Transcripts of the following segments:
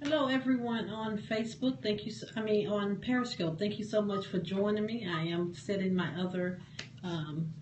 Hello, everyone on Facebook. Thank you. On Periscope. Thank you so much for joining me. I am setting my other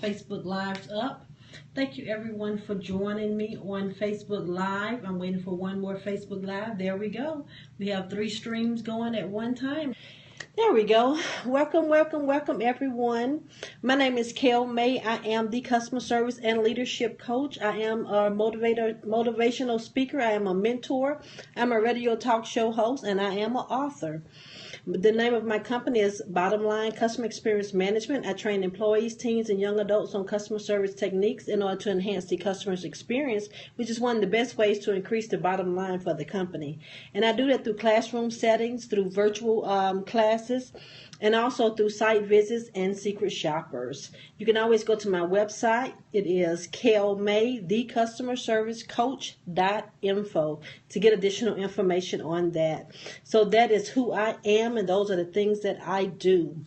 Facebook Lives up. Thank you, everyone, for joining me on Facebook Live. I'm waiting for one more Facebook Live. There we go. We have 3 streams going at one time. There we go. Welcome, everyone. My name is Kayl May. I am the customer service and leadership coach. I am a motivational speaker. I am a mentor. I'm a radio talk show host, and I am an author. The name of my company is Bottom Line Customer Experience Management. I train employees, teens, and young adults on customer service techniques in order to enhance the customer's experience, which is one of the best ways to increase the bottom line for the company. And I do that through classroom settings, through virtual classes, and also through site visits and secret shoppers. You can always go to my website. It is Kayl May, the customer service coach.info, to get additional information on that. So that is who I am, and those are the things that I do.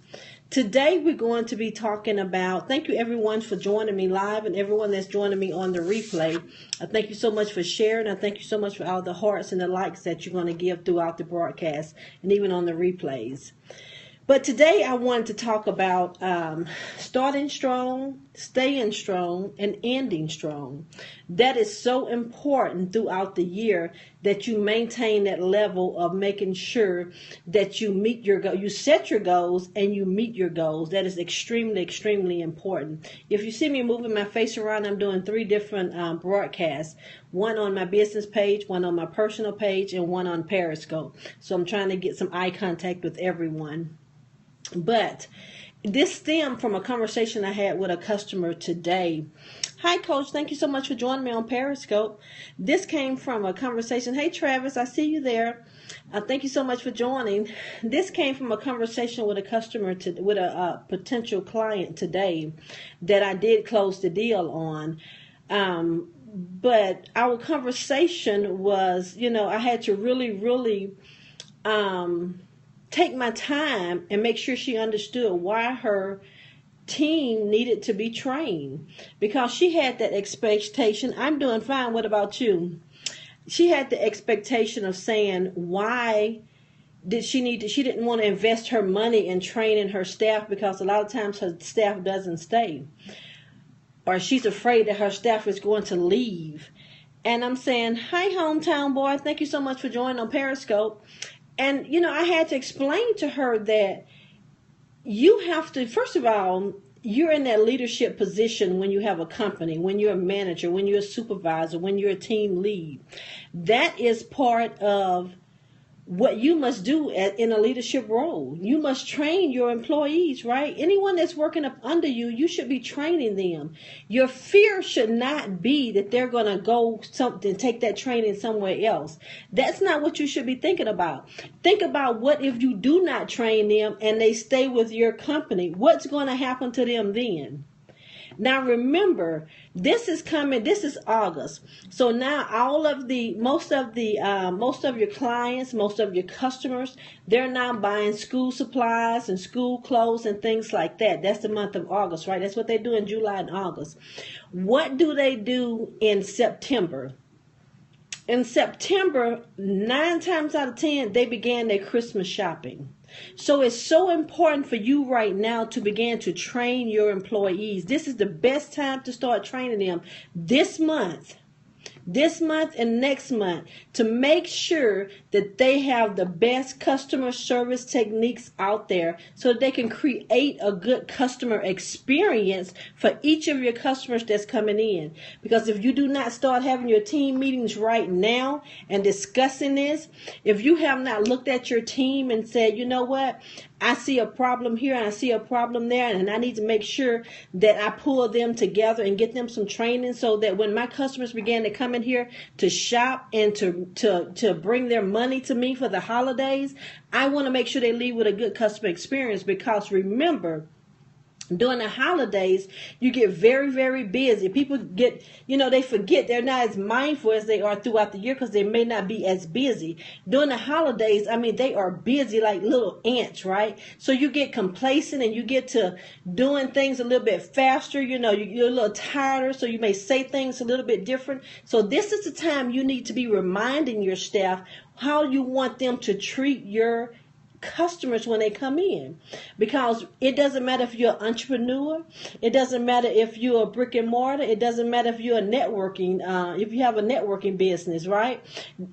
Today we're going to be talking about, thank you everyone for joining me live and everyone that's joining me on the replay. I thank you so much for sharing. I thank you so much for all the hearts and the likes that you're going to give throughout the broadcast and even on the replays. But today I wanted to talk about starting strong, staying strong, and ending strong. That is so important throughout the year, that you maintain that level of making sure that you meet your goal. You set your goals and you meet your goals. That is extremely important. If you see me moving my face around, I'm doing 3 different broadcasts. One on my business page, one on my personal page, and one on Periscope. So I'm trying to get some eye contact with everyone. But this stemmed from a conversation I had with a customer today. Hi, Coach. Thank you so much for joining me on Periscope. This came from a conversation. Hey, Travis, I see you there. Thank you so much for joining. This came from a conversation with a customer, with a potential client today that I did close the deal on. But our conversation was, I had to really take my time and make sure she understood why her team needed to be trained, because she had that expectation. I'm doing fine. What about you? She had the expectation of saying, why did she didn't want to invest her money in training her staff, because a lot of times her staff doesn't stay, or she's afraid that her staff is going to leave. And I'm saying, hi, hometown boy. Thank you so much for joining on Periscope. And, I had to explain to her that you have to, first of all, you're in that leadership position when you have a company, when you're a manager, when you're a supervisor, when you're a team lead. That is part of what you must do in a leadership role. You must train your employees, right? Anyone that's working up under you, you should be training them. Your fear should not be that they're going to go take that training somewhere else. That's not what you should be thinking about. Think about, what if you do not train them and they stay with your company? What's going to happen to them then? Now remember, this is August. So now most of your clients, most of your customers, they're now buying school supplies and school clothes and things like that. That's the month of August, right? That's what they do in July and August. What do they do in September? In September, 9 times out of 10, they began their Christmas shopping. So it's so important for you right now to begin to train your employees. This is the best time to start training them this month and next month, to make sure that they have the best customer service techniques out there, so that they can create a good customer experience for each of your customers that's coming in. Because if you do not start having your team meetings right now and discussing this, if you have not looked at your team and said, you know what, I see a problem here and I see a problem there, and I need to make sure that I pull them together and get them some training, so that when my customers begin to come in here to shop and to bring their money to me for the holidays, I want to make sure they leave with a good customer experience. Because remember, during the holidays, you get very busy. People get, they forget. They're not as mindful as they are throughout the year, because they may not be as busy. During the holidays, they are busy like little ants, right? So you get complacent and you get to doing things a little bit faster. You're a little tired, so you may say things a little bit different. So this is the time you need to be reminding your staff how you want them to treat your customers when they come in, because it doesn't matter if you're an entrepreneur, it doesn't matter if you're a brick and mortar, it doesn't matter if you're a networking, if you have a networking business, right?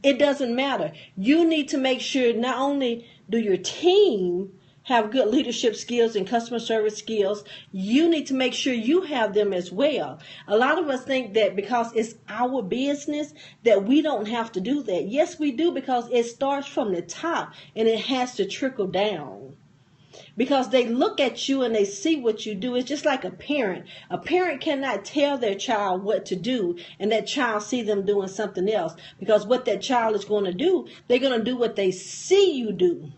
It doesn't matter. You need to make sure not only do your team have good leadership skills and customer service skills, you need to make sure you have them as well. A lot of us think that because it's our business that we don't have to do that. Yes, we do, because it starts from the top and it has to trickle down. Because they look at you and they see what you do. It's just like a parent. A parent cannot tell their child what to do and that child see them doing something else. Because what that child is going to do, they're going to do what they see you do,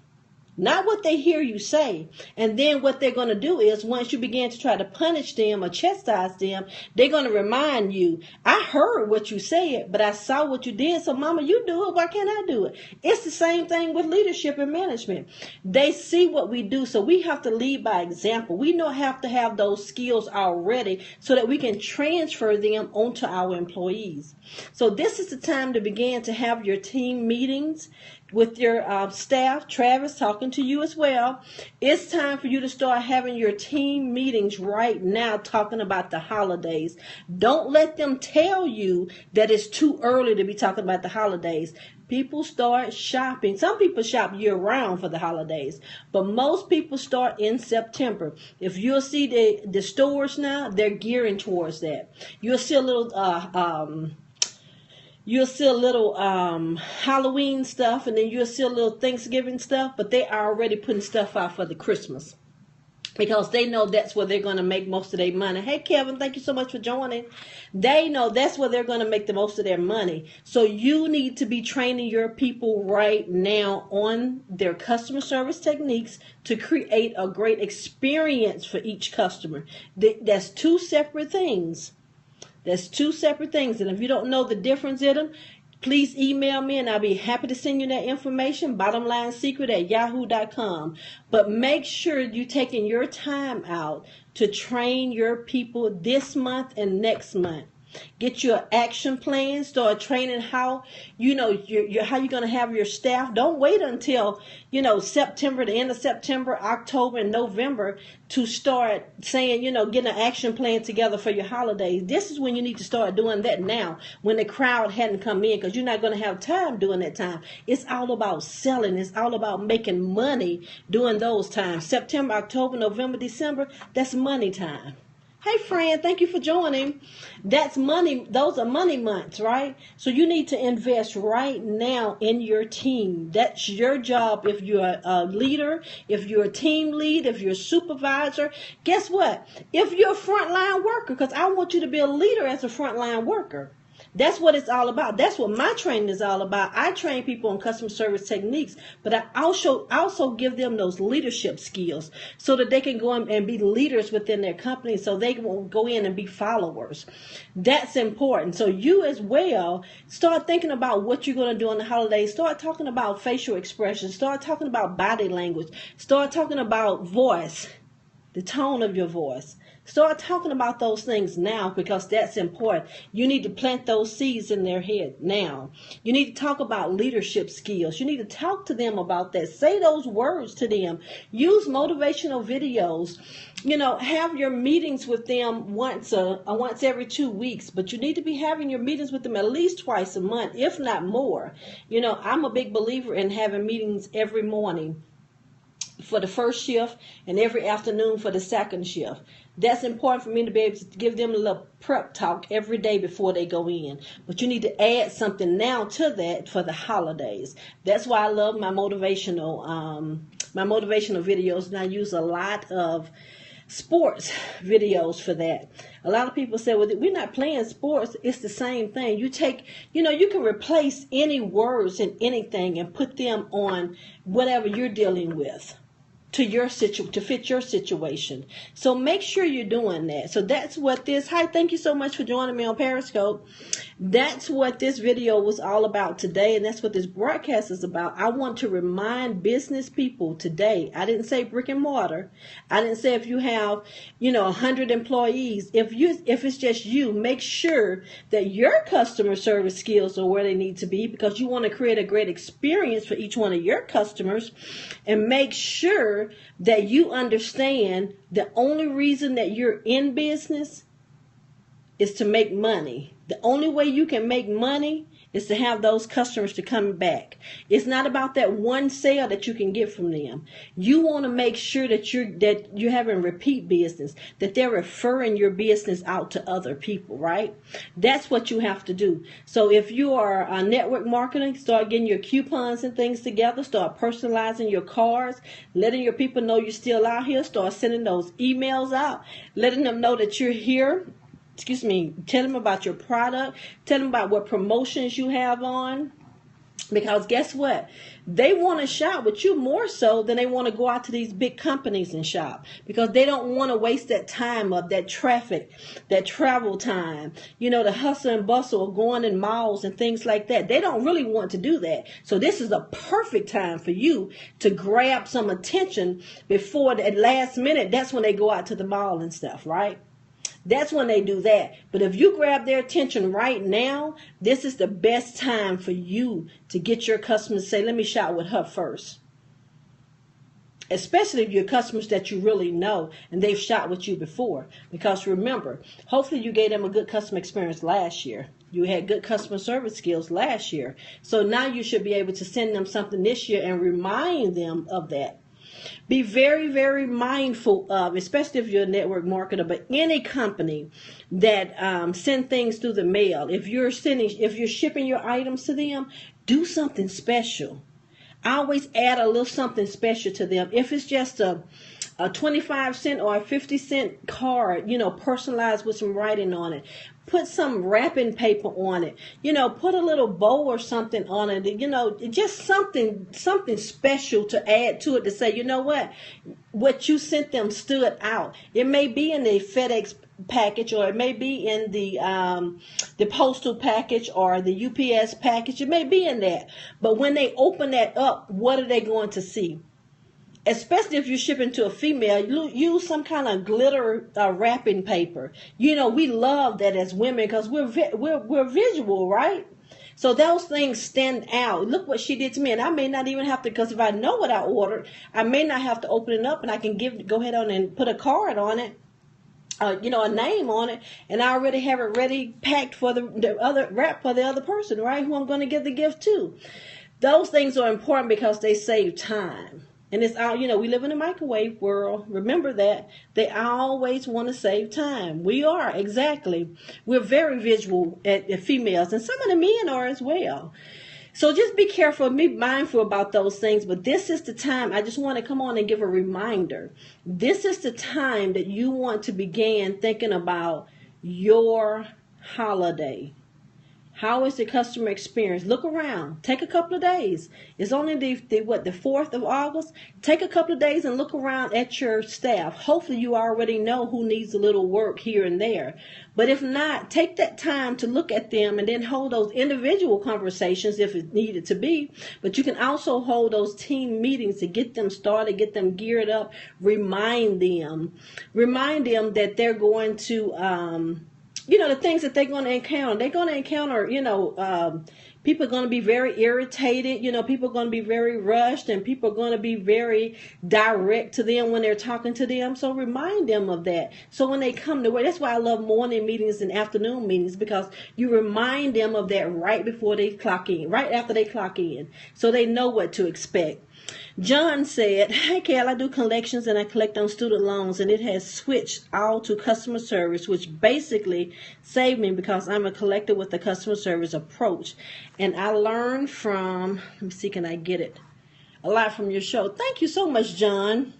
not what they hear you say. And then what they're going to do is, once you begin to try to punish them or chastise them, they're going to remind you, I heard what you said, but I saw what you did. So mama, you do it. Why can't I do it? It's the same thing with leadership and management. They see what we do. So we have to lead by example. We have to have those skills already so that we can transfer them onto our employees. So this is the time to begin to have your team meetings with your staff. Travis, talking to you as well. It's time for you to start having your team meetings right now, talking about the holidays. Don't let them tell you that it's too early to be talking about the holidays. People start shopping. Some people shop year round for the holidays, but most people start in September. If you'll see the stores now, they're gearing towards that. You'll see a little Halloween stuff, and then you'll see a little Thanksgiving stuff, but they are already putting stuff out for the Christmas, because they know that's where they're going to make most of their money. Hey, Kevin, thank you so much for joining. They know that's where they're going to make the most of their money. So you need to be training your people right now on their customer service techniques to create a great experience for each customer. That's two separate things. That's two separate things. And if you don't know the difference in them, please email me and I'll be happy to send you that information. bottomlinesecret@yahoo.com. But make sure you're taking your time out to train your people this month and next month. Get your action plan. Start training how you're going to have your staff. Don't wait until September, the end of September, October, and November to start saying, getting an action plan together for your holidays. This is when you need to start doing that now, when the crowd hadn't come in, because you're not going to have time during that time. It's all about selling. It's all about making money during those times. September, October, November, December, that's money time. Hey, friend, thank you for joining. That's money. Those are money months, right? So you need to invest right now in your team. That's your job. If you're a leader, if you're a team lead, if you're a supervisor, guess what? If you're a frontline worker, because I want you to be a leader as a frontline worker. That's what it's all about. That's what my training is all about. I train people on customer service techniques, but I also give them those leadership skills so that they can go in and be leaders within their company, so they won't go in and be followers. That's important. So you as well, start thinking about what you're going to do on the holidays. Start talking about facial expressions. Start talking about body language. Start talking about voice, the tone of your voice. Start talking about those things now, because that's important. You need to plant those seeds in their head now. You need to talk about leadership skills. You need to talk to them about that. Say those words to them. Use motivational videos. Have your meetings with them once every 2 weeks, but you need to be having your meetings with them at least twice a month, if not more. I'm a big believer in having meetings every morning for the first shift and every afternoon for the second shift. That's important for me to be able to give them a little prep talk every day before they go in. But you need to add something now to that for the holidays. That's why I love my motivational videos, and I use a lot of sports videos for that. A lot of people say, well, we're not playing sports. It's the same thing. You can replace any words in anything and put them on whatever you're dealing with. to your to fit your situation. So make sure you're doing that. So that's what this, hi, thank you so much for joining me on Periscope. That's what this video was all about today, and that's what this broadcast is about. I want to remind business people today. I didn't say brick and mortar. I didn't say if you have, 100 employees. If it's just you, make sure that your customer service skills are where they need to be, because you want to create a great experience for each one of your customers, and make sure that you understand the only reason that you're in business is to make money. The only way you can make money is to have those customers to come back. It's not about that one sale that you can get from them. You want to make sure that you're having repeat business, that they're referring your business out to other people, right? That's what you have to do. So if you are network marketing, start getting your coupons and things together, start personalizing your cards, letting your people know you're still out here, start sending those emails out, letting them know that you're here. Tell them about your product. Tell them about what promotions you have on. Because guess what? They want to shop with you more so than they want to go out to these big companies and shop. Because they don't want to waste that time of that traffic, that travel time. The hustle and bustle of going in malls and things like that. They don't really want to do that. So this is a perfect time for you to grab some attention before that last minute. That's when they go out to the mall and stuff, right? That's when they do that. But if you grab their attention right now, this is the best time for you to get your customers to say, let me shop with her first. Especially if you're customers that you really know and they've shopped with you before. Because remember, hopefully you gave them a good customer experience last year. You had good customer service skills last year. So now you should be able to send them something this year and remind them of that. Be very, very mindful of, especially if you're a network marketer, but any company that send things through the mail. If you're shipping your items to them, do something special. I always add a little something special to them. If it's just a 25-cent or a 50-cent card, personalized with some writing on it. Put some wrapping paper on it. Put a little bow or something on it. Just something special to add to it to say, what you sent them stood out. It may be in the FedEx package, or it may be in the postal package or the UPS package. It may be in that. But when they open that up, what are they going to see? Especially if you're shipping to a female, use some kind of glitter wrapping paper. We love that as women because we're visual, right? So those things stand out. Look what she did to me, and I may not even have to, because if I know what I ordered, I may not have to open it up, and I can go ahead on and put a card on it, a name on it, and I already have it ready packed for the other wrap for the other person, right? Who I'm going to give the gift to. Those things are important because they save time. And it's all, we live in a microwave world. Remember that. They always want to save time. We are, exactly. We're very visual at females, and some of the men are as well. So just be careful, be mindful about those things. But this is the time. I just want to come on and give a reminder. This is the time that you want to begin thinking about your holiday. How is the customer experience? Look around. Take a couple of days. It's only the 4th of August. Take a couple of days and look around at your staff. Hopefully you already know who needs a little work here and there. But if not, take that time to look at them and then hold those individual conversations if it needed to be. But you can also hold those team meetings to get them started, get them geared up. Remind them that they're going to... the things that they're going to encounter. They're going to encounter, people are going to be very irritated. People are going to be very rushed, and people are going to be very direct to them when they're talking to them. So remind them of that. So when they come to work, that's why I love morning meetings and afternoon meetings, because you remind them of that right before they clock in, right after they clock in, so they know what to expect. John said, "Hey, Kayl, I do collections and I collect on student loans, and it has switched all to customer service, which basically saved me because I'm a collector with the customer service approach. And I learned from, let me see, can I get it? A lot from your show." Thank you so much, John.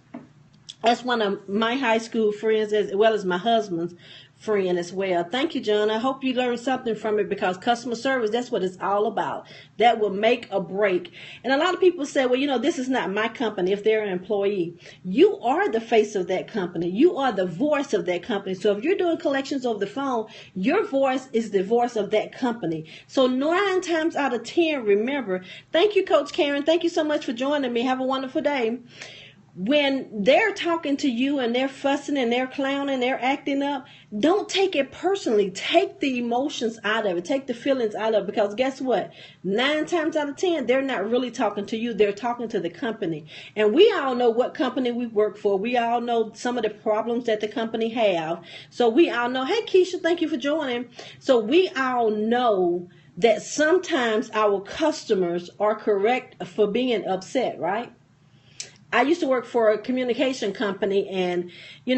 That's one of my high school friends, as well as my husband's friend as well. Thank you, John. I hope you learned something from it, because customer service, that's what it's all about. That will make or break. And a lot of people say, well, this is not my company if they're an employee. You are the face of that company. You are the voice of that company. So if you're doing collections over the phone, your voice is the voice of that company. So 9 times out of 10, remember. Thank you, Coach Karen. Thank you so much for joining me. Have a wonderful day. When they're talking to you and they're fussing and they're clowning, they're acting up, don't take it personally. Take the emotions out of it. Take the feelings out of it. Because guess what? 9 times out of 10, they're not really talking to you. They're talking to the company. And we all know what company we work for. We all know some of the problems that the company have. So we all know, hey, Keisha, thank you for joining. So we all know that sometimes our customers are correct for being upset, right? I used to work for a communication company, and,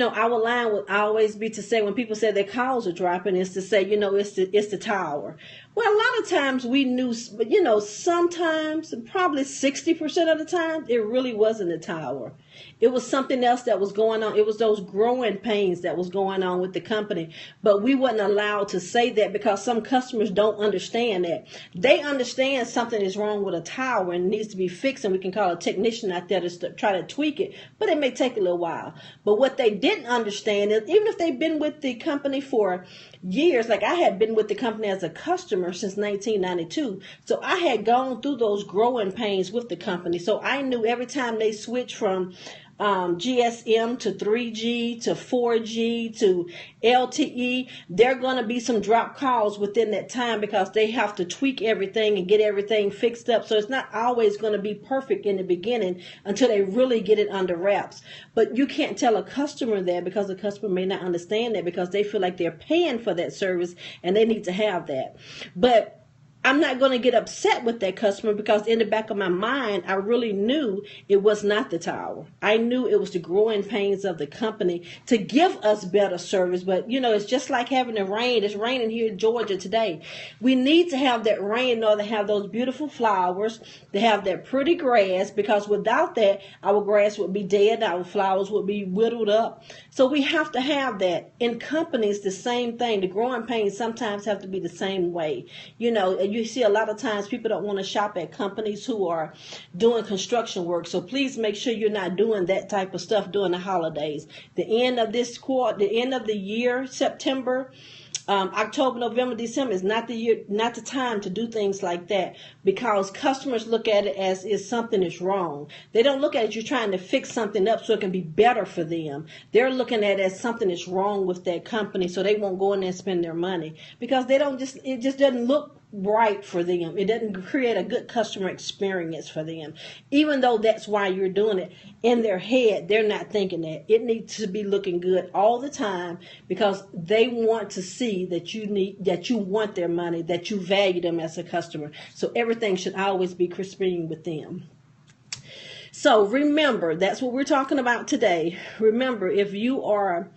our line would always be to say, when people say their calls are dropping, is to say, it's the tower. Well, a lot of times we knew, but, sometimes, probably 60% of the time, it really wasn't the tower. It was something else that was going on. It was those growing pains that was going on with the company. But we wasn't allowed to say that, because some customers don't understand that. They understand something is wrong with a tower and needs to be fixed, and we can call a technician out there to try to tweak it. But it may take a little while. But what they didn't understand is, even if they've been with the company for years, like I had been with the company as a customer since 1992. So I had gone through those growing pains with the company. So I knew every time they switched from GSM to 3G to 4G to LTE, there are going to be some drop calls within that time, because they have to tweak everything and get everything fixed up. So it's not always going to be perfect in the beginning until they really get it under wraps. But you can't tell a customer that, because the customer may not understand that, because they feel like they're paying for that service and they need to have that. But I'm not going to get upset with that customer, because in the back of my mind, I really knew it was not the tower. I knew it was the growing pains of the company to give us better service. But, it's just like having the rain. It's raining here in Georgia today. We need to have that rain in order to have those beautiful flowers, to have that pretty grass, because without that, our grass would be dead. Our flowers would be whittled up. So we have to have that. In companies, the same thing. The growing pains sometimes have to be the same way. You see a lot of times people don't want to shop at companies who are doing construction work. So please make sure you're not doing that type of stuff during the holidays. The end of this quarter, the end of the year, September, October, November, December is not the year, not the time to do things like that, because customers look at it as if something is wrong. They don't look at it, you're trying to fix something up so it can be better for them. They're looking at it as something is wrong with that company, so they won't go in there and spend their money, because it just doesn't look right for them. It doesn't create a good customer experience for them. Even though that's why you're doing it, in their head, they're not thinking that. It needs to be looking good all the time, because they want to see that you want their money, that you value them as a customer. So everything should always be crisping with them. So remember, that's what we're talking about today. Remember, if you are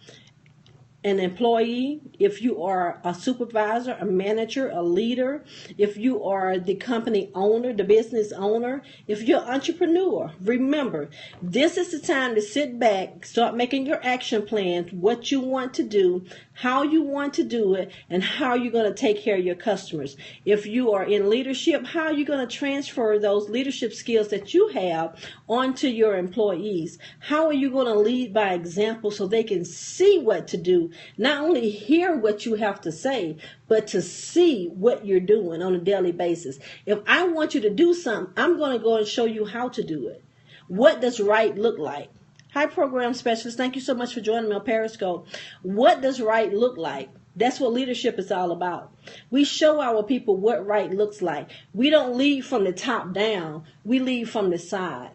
an employee, if you are a supervisor, a manager, a leader, if you are the company owner, the business owner, if you're an entrepreneur, remember, this is the time to sit back, start making your action plans, what you want to do, how you want to do it, and how you're going to take care of your customers. If you are in leadership, how are you going to transfer those leadership skills that you have onto your employees? How are you going to lead by example so they can see what to do? Not only hear what you have to say, but to see what you're doing on a daily basis. If I want you to do something, I'm going to go and show you how to do it. What does right look like? Hi, program specialist. Thank you so much for joining me on Periscope. What does right look like? That's what leadership is all about. We show our people what right looks like. We don't lead from the top down. We lead from the side.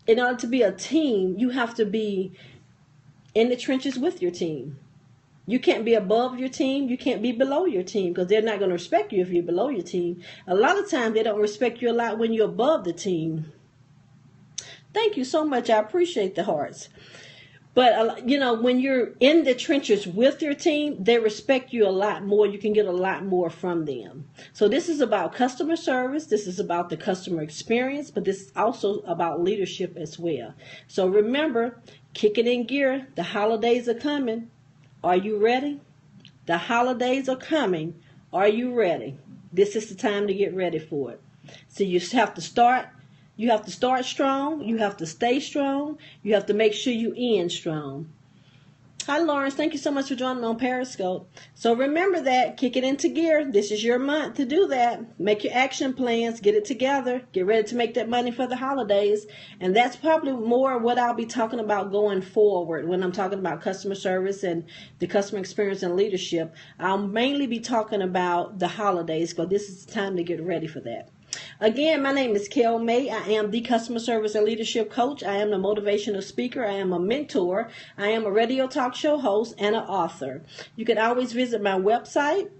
In order to be a team, you have to be in the trenches with your team. You can't be above your team. You can't be below your team, because they're not going to respect you if you're below your team. A lot of times they don't respect you a lot when you're above the team. Thank you so much. I appreciate the hearts. But, when you're in the trenches with your team, they respect you a lot more. You can get a lot more from them. So this is about customer service. This is about the customer experience, but this is also about leadership as well. So remember, kick it in gear. The holidays are coming. Are you ready? The holidays are coming. Are you ready? This is the time to get ready for it. So you have to start. You have to start strong. You have to stay strong. You have to make sure you end strong. Hi, Lawrence. Thank you so much for joining me on Periscope. So remember that. Kick it into gear. This is your month to do that. Make your action plans. Get it together. Get ready to make that money for the holidays. And that's probably more what I'll be talking about going forward when I'm talking about customer service and the customer experience and leadership. I'll mainly be talking about the holidays because this is the time to get ready for that. Again, my name is Kayl May. I am the customer service and leadership coach. I am the motivational speaker. I am a mentor. I am a radio talk show host and an author. You can always visit my website,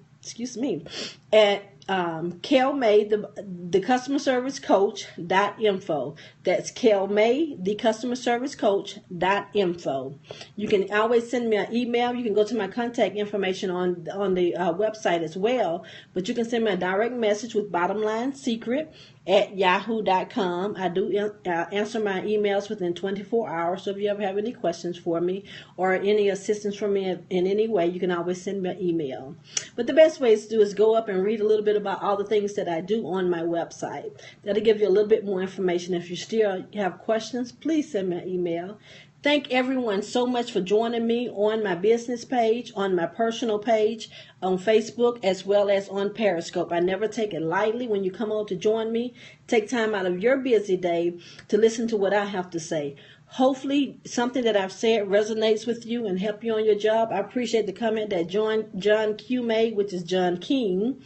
at Kayl May, the customer service coach.info. That's Kayl May, the customer service coach.info. You can always send me an email. You can go to my contact information on the website as well. But you can send me a direct message with bottom line secret at yahoo.com. I do answer my emails within 24 hours. So if you ever have any questions for me or any assistance from me in any way, you can always send me an email. But the best way to do is go up and read a little bit about all the things that I do on my website. That'll give you a little bit more information. If you still have questions, please send me an email. Thank everyone so much for joining me on my business page, on my personal page, on Facebook, as well as on Periscope. I never take it lightly when you come on to join me. Take time out of your busy day to listen to what I have to say. Hopefully something that I've said resonates with you and help you on your job. I appreciate the comment that John Q made, which is John King,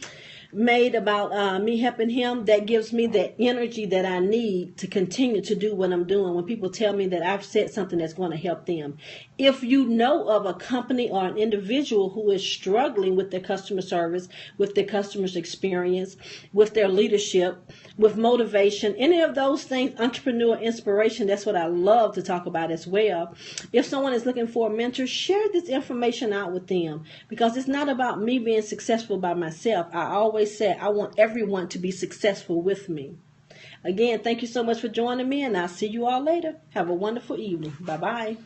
made about me helping him. That gives me the energy that I need to continue to do what I'm doing when people tell me that I've said something that's going to help them. If you know of a company or an individual who is struggling with their customer service, with their customer's experience, with their leadership, with motivation, any of those things, entrepreneur inspiration, that's what I love to talk about as well. If someone is looking for a mentor, share this information out with them, because it's not about me being successful by myself. I always say I want everyone to be successful with me. Again, thank you so much for joining me, and I'll see you all later. Have a wonderful evening. Bye-bye.